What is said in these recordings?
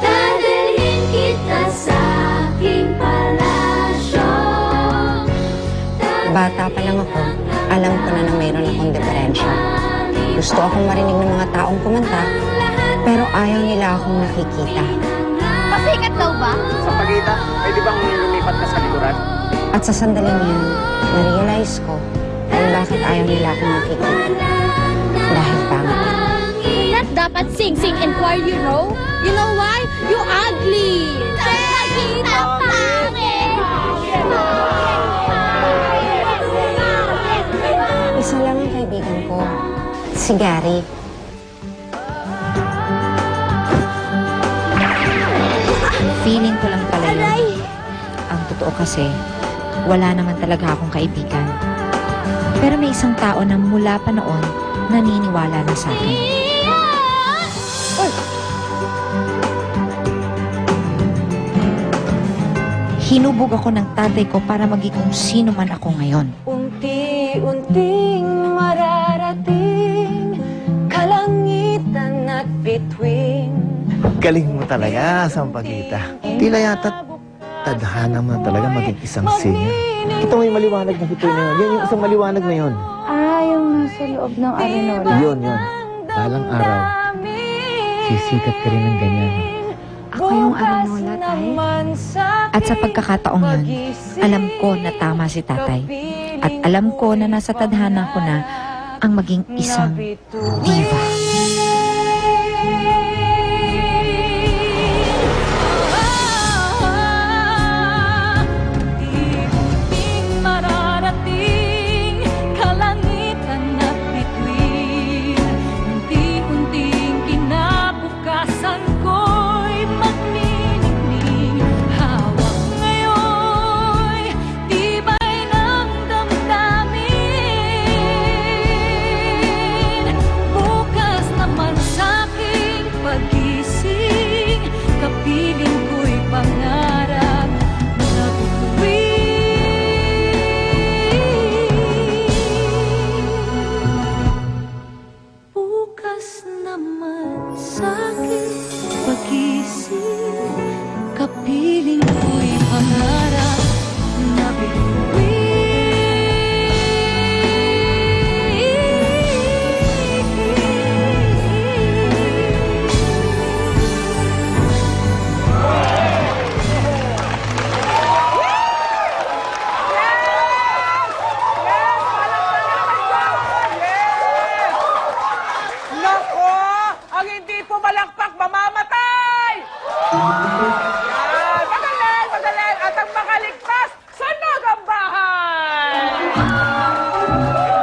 Dadalhin kita sa aking palasyo. Bata pa lang ako, alam ko na mayroon akong diferensya. Gusto akong marinig ng mga taong kumanta, pero ayaw nila akong nakikita. Pasikat daw ba? Sa Pagita, ay di bang lumipat ka sa likuran? At sa sandaling yan, na-realize ko kung bakit ayaw nila akong nakikita. Dahil pangit. Not dapat sing-sing and choir, you know? You know why? You ugly! Pagita pangit! Isa lang ang kaibigan ko, si Gary. Feeling ko lang pala yun. Ang totoo kasi, wala naman talaga akong kaibigan. Pero may isang tao na mula pa noon, naniniwala na sa akin. Hinubog ako ng tatay ko para maging kung sino man ako ngayon. Unti-unting mararating kalangitan at bituin. Galing mo talaga, Sampaguita. Tila yata tadhana mo na talaga maging isang singer. Ito may maliwanag na hitoy na yun. Yan yung isang maliwanag na yun. Yung nasa loob ng arenola. Yun. Balang araw, sisikat ka rin ng ganyan. Ako yung Arinola, tay. At sa pagkakataong yun, alam ko na tama si tatay. At alam ko na nasa tadhana ko na ang maging isang diva. Kapiling ko'y pangarap na Nako! Ang hindi pumalakpak, mamamatay! Yan! Magaling! At ang makaligtas, sunog ang bahay!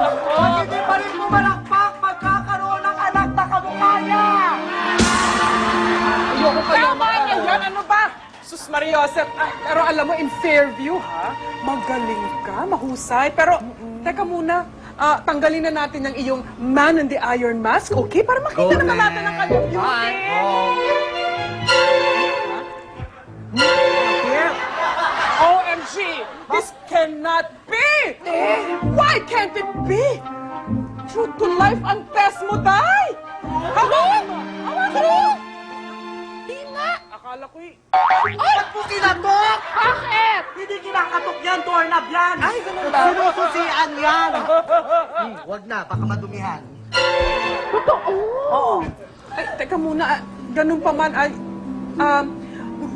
Nako! Hindi pa rin pumalakpak, magkakaroon ng anak na kamukha niya! Ayoko kayo. Tama na yan! Ano ba? Sus Maria Joseph, pero alam mo, in Fairview, ha? Magaling ka, mahusay. Pero, teka muna, tanggalin na natin ang iyong Man in the Iron Mask, okay? Para makita naman natin ang kanyang beauty. OMG! This cannot be! Why can't it be? True to life ang test mo, Day! Hawakan mo! Hawakan mo! Di nga! Akala ko'y... Ba't po kinatok? Bakit? Hindi kinakatok yan, doorknob yan! Ay, ganun ba? Sinususian yan! Huwag na, baka madumihan. Totoo? Oo. Ay, teka muna, ganun pa man, ay...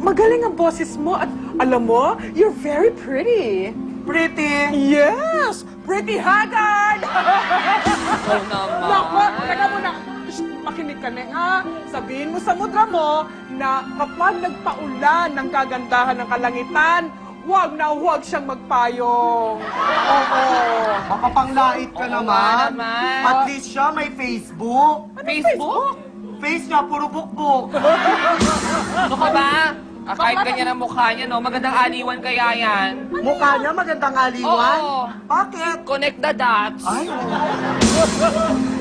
magaling ang boses mo at alam mo, you're very pretty. Pretty? Yes! Pretty haggard! Ikaw naman. Naku, teka muna. Shh, makinig ka na ha. Sabihin mo sa mudra mo na kapag nagpaulan ng kagandahan ng kalangitan, huwag na huwag siyang magpayong. Oo. Makapanglait ka naman. naman. At least siya may Facebook. Facebook? Face niya, puro bukbok. Ano ka ba? Kahit ganyan ang mukha niya, no? Magandang aliwan kaya yan. Mukha niya magandang aliwan. Oo. Bakit? Connect the dots. Ay,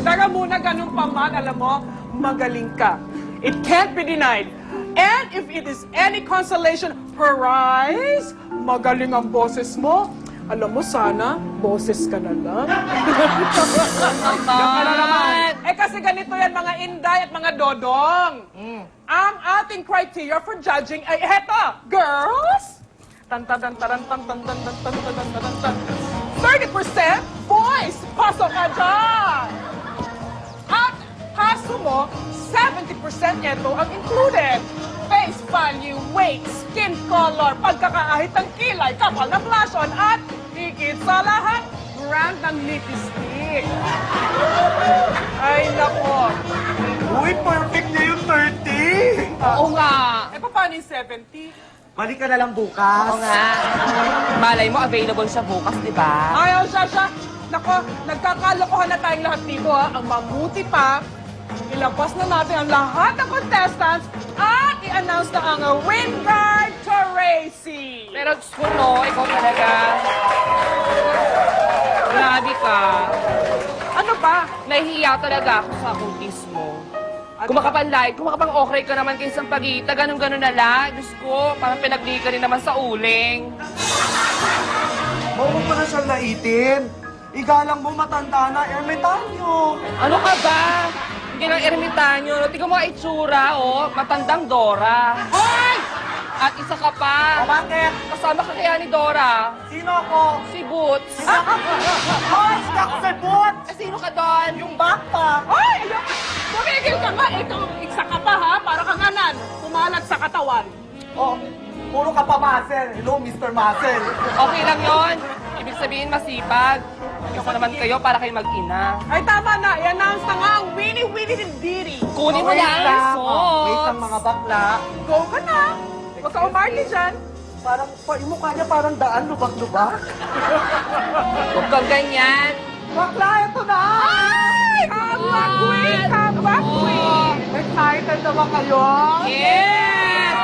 Teka muna, ganun pa man, alam mo, magaling ka. It can't be denied. And if it is any consolation, Parise, magaling ang boses mo. Alam mo, sana, boses ka na lang. Naman! Eh kasi ganito yan, mga inday at mga dodong. Ang ating criteria for judging ay heto, girls! Tan tan tan tan tan tan tan tan tan tan tan tan. 30% boys! Pasok ka dyan! At kaso mo, 70% ito ang included. Face value, weight, skin color, pagkakaahit ng kilay, kapal na blushon, at higit sa lahat, brand ng lipstick. Ay, nako. Uy, perfect na yung 30! Oo nga. Eh, paano yung 70? Balik ka na lang bukas. Oo nga. Malay mo, available siya bukas, di ba? Ayaw siya. Nako, nagkakalokohan na tayong lahat dito, ha. Ang mabuti pa, ilabas na natin ang lahat ng contestants at i-announce na ang Wingard Tracy. Pero no, ikaw talaga. Grabe ka. Ano ba? Nahihiya talaga ako sa kutis mo. Kumakapang okray ka naman kay isang pagita, ganun-ganun na lang. Diyos ko, parang pinagli ka rin naman sa uling. Huwag mo na siyang laitin. Igalang mo matanda na, ermitanyo. Ano ka ba? Hindi lang ermitanyo. Tingnan mo ang itsura, oh. Matandang Dora. Hoy! At isa ka O pa. bakit? Kasama ka kaya ni Dora. Sino ako? Si Boots. Hoy, stuck sa boot! Eh, sino ka doon? Yung backpack! Ay! Ayok! Tumigil ka nga! Ikaw, isa ka pa, ha? Para kang anan. Kumalat sa katawan. Oh, puro ka pa muscle. Hello, Mr. Muscle. Okay lang yon. Ibig sabihin masipag. Ayoko naman kayo para kayo mag-ina. Ay, tama na. I-announce na nga ang Winnie Winnie Dindiri. Kunin mo Wait lang. lang. So, Wait lang mga bakla. Go ka na. Huwag ka umarte dyan. Parang, yung mukha niya parang daan, lubak-lubak. huwag kang ganyan. Bakla, ito na! Ay! Kabak queen! Kabak queen! Excited na ba kayo? Yes!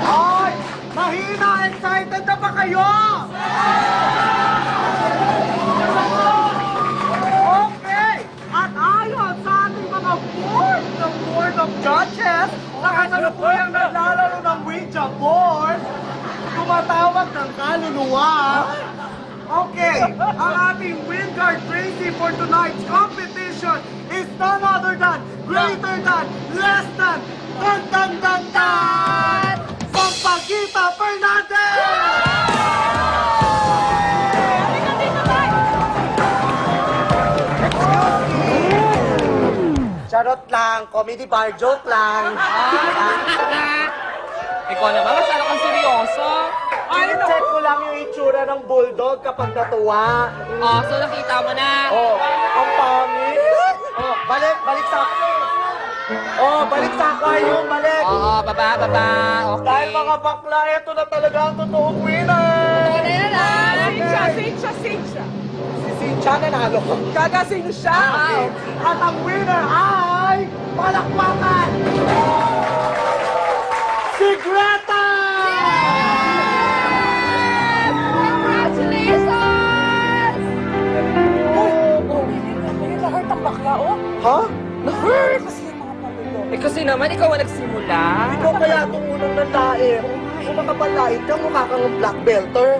Ay! Mahina! Excited na ba kayo? Okay! At ayon sa ating mga board of judges, na kasalukuyang naglalaro ng Ouija board, tumatawag ng kaluluwa. Okay, ang ating Wingard Tracy for tonight's competition is none other than, greater than, less than, Sampaguita Fernandez! Charot lang, comedy bar joke lang. Ikaw naman, masyado kang seryoso. Ay, Check ko lang yung itsura ng bulldog kapag natuwa. Oh, so nakita mo na. Oh, ang pangit. Oh, balik sa Oh, balik sa aquarium, balik. Oo, baba. Okay. Dahil mga bakla, ito na talaga ang totoong winner. Sincha. Si Sincha nanalo. Gagasing siya. At ang winner ay palakpakan! Si Greta! Congratulations! Na-hurt ang bakla, oh. Ha? Na-hurt! Kasi yung mga palulo. Eh kasi naman, ikaw ang nagsimula. Ikaw kaya itong unang nanlain. Kung makapanlait ka, mukha kang black belter.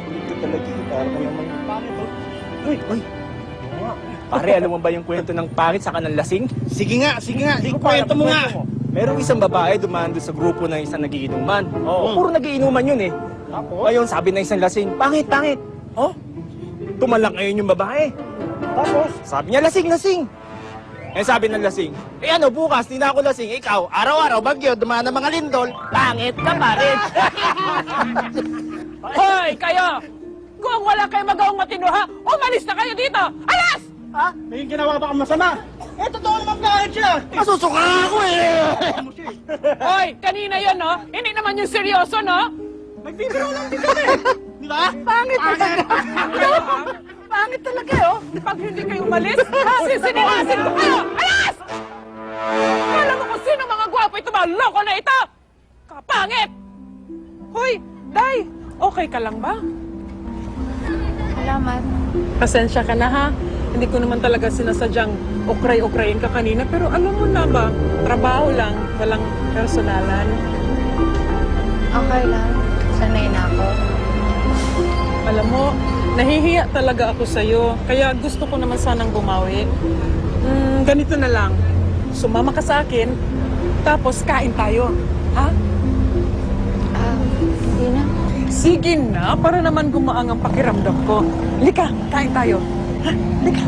Ito talaga, parang ka naman pangit. Uy! Pare, alam mo ba yung kwento ng pangit sa kanang lasing? Sige nga. Kwento mo nga. Merong isang babae dumaan doon sa grupo ng isang nagiinuman. Puro nagiinuman yun eh. Ngayon, sabi ng isang lasing, pangit. Oh? Tumalak ngayon yung babae. Tapos, sabi niya, lasing. Eh sabi ng lasing, eh ano, bukas, di na ako lasing. Ikaw, araw-araw, bagyo, dumaan ng mga lindol, pangit ka pa rin. Hoy, kayo! Kung wala kayo magawang matino, ha? Umalis na kayo dito! Alas! Ha? May ginawa ba kang masama? Eh, totoo naman pangit siya. Masusuka ako eh. Hoy, kanina yon, no? Hindi naman yung seryoso, no? Nagbibiro lang din kami. Di ba? Pangit talaga! Pangit talaga, oh! Pag hindi kayo umalis, sisinilasin ko kayo! Alas! Kala mo kung sino mga gwapo ito, mga loko na ito! Kapangit! Hoy, Day! Okay ka lang ba? Salamat. Pasensya ka na, ha? Hindi ko naman talaga sinasadyang ukray-ukrayin ka kanina, pero alam mo na ba, trabaho lang, walang personalan. Okay lang. Sanay na ako. Alam mo, nahihiya talaga ako sa'yo. Kaya gusto ko naman sanang bumawi. Ganito na lang. Sumama ka sa akin, tapos kain tayo. Ha? Hindi na. Sige na, para naman gumaang ang pakiramdam ko. Lika, kain tayo. Ha? Lika.